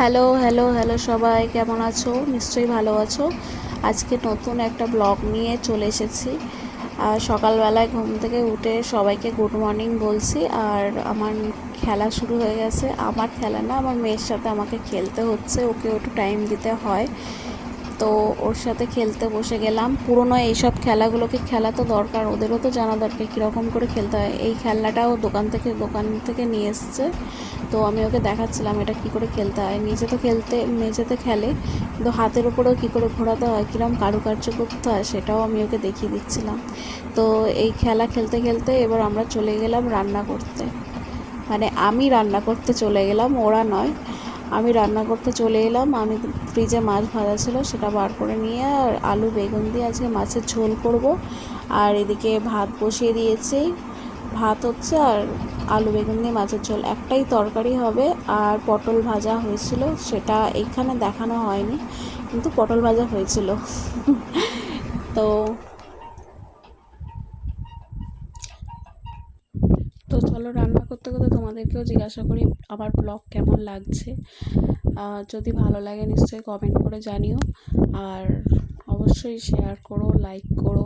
Hello hello hello সবাই কেমন আছো? নিশ্চয়ই ভালো আছো। আজকে নতুন একটা ব্লগ নিয়ে চলে এসেছি। সকালবেলায় ঘুম থেকে উঠে সবাইকে গুড মর্নিং বলছি। আর আমার খেলা শুরু হয়ে গেছে। আমার খেলা না, আমার মেয়ের সাথে আমাকে খেলতে হচ্ছে, ওকে একটু টাইম দিতে হয়। তো ওর সাথে খেলতে বসে গেলাম। পুরনো এইসব খেলাগুলোকে খেলা তো দরকার, ওদেরও তো জানা দরকার কীরকম করে খেলতে হয়। এই খেলনাটাও দোকান থেকে নিয়ে এসছে। তো আমি ওকে দেখাচ্ছিলাম এটা কী করে খেলতে হয়। মেঝেতে খেলে, কিন্তু হাতের উপরেও কী করে ঘোরাতে হয়, কীরকম কারুকার্য করতে হয়, সেটাও আমি ওকে দেখিয়ে দিচ্ছিলাম। তো এই খেলা খেলতে খেলতে এবার আমরা চলে গেলাম রান্না করতে। মানে আমি রান্না করতে চলে গেলাম, ওরা নয়। আমি রান্না করতে চলে এলাম। আমি ফ্রিজে মাছ ভাজা ছিল, সেটা বার করে নিয়ে আর আলু বেগুন দিয়ে আজকে মাছের ঝোল করব। আর এদিকে ভাত বসিয়ে দিয়েছি, ভাত হচ্ছে, আর আলু বেগুন দিয়ে মাছের ঝোল, একটাই তরকারি হবে। আর পটল ভাজা হয়েছিল, সেটা এখানে দেখানো হয়নি, কিন্তু পটল ভাজা হয়েছিল। তো তো চলো, রান্না করতে করতে তোমাদেরকেও জিজ্ঞাসা করি আমার ব্লগ কেমন লাগছে। যদি ভালো লাগে নিশ্চয়ই কমেন্ট করে জানিও। আর অবশ্যই শেয়ার করো, লাইক করো।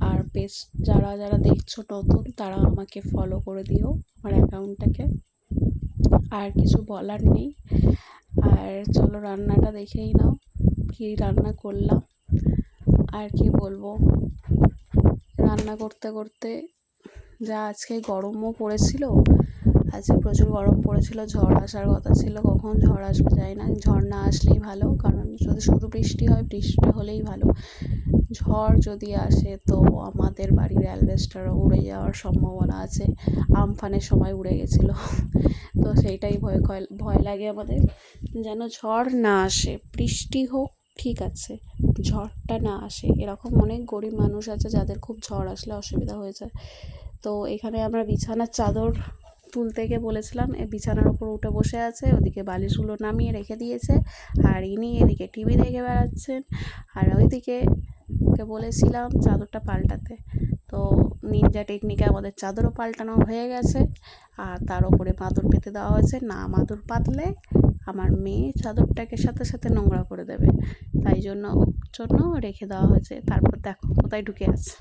আর বেশ, যারা যারা দেখছো নতুন, তারা আমাকে ফলো করে দিও আমার অ্যাকাউন্টটাকে। আর কিছু বলার নেই। আর চলো, রান্নাটা দেখেই নাও কী রান্না করলাম। আর কি বলবো, রান্না করতে করতে যা আজকে গরমও পড়েছিল, আজকে প্রচুর গরম পড়েছিল। ঝড় আসার কথা ছিল, কখন ঝড় আসবে জানি না। ঝড় না আসলেই ভালো, কারণ যদি শুধু বৃষ্টি হয়, বৃষ্টিটা হলেই ভালো। ঝড় যদি আসে তো আমাদের বাড়ির অ্যালবেস্টারও উড়ে যাওয়ার সম্ভাবনা আছে। আমফানের সময় উড়ে গেছিলো। তো সেইটাই ভয় লাগে আমাদের, যেন ঝড় না আসে। বৃষ্টি হোক ঠিক আছে, ঝড়টা না আসে। এরকম অনেক গরিব মানুষ আছে যাদের খুব ঝড় আসলে অসুবিধা হয়ে যায়। তো এখানে আমরা বিছানার চাদর তুলতে গিয়ে বলেছিলাম, বিছানার ওপর উঠে বসে আছে, ওদিকে বালিশগুলো নামিয়ে রেখে দিয়েছে। আর ইনি এদিকে টিভি দেখে বেড়াচ্ছেন। আর ওইদিকে ওকে বলেছিলাম চাদরটা পাল্টাতে, তো নিনজা টেকনিকে আমাদের চাদরও পাল্টানো হয়ে গেছে। আর তার ওপরে মাদুর পেতে দেওয়া হয়েছে, না মাদুর পাতলে আমার মেয়ে চাদরটাকে সাথে সাথে নোংরা করে দেবে, তাই জন্য রেখে দেওয়া হয়েছে। তারপর দেখো কোথায় ঢুকে আছে।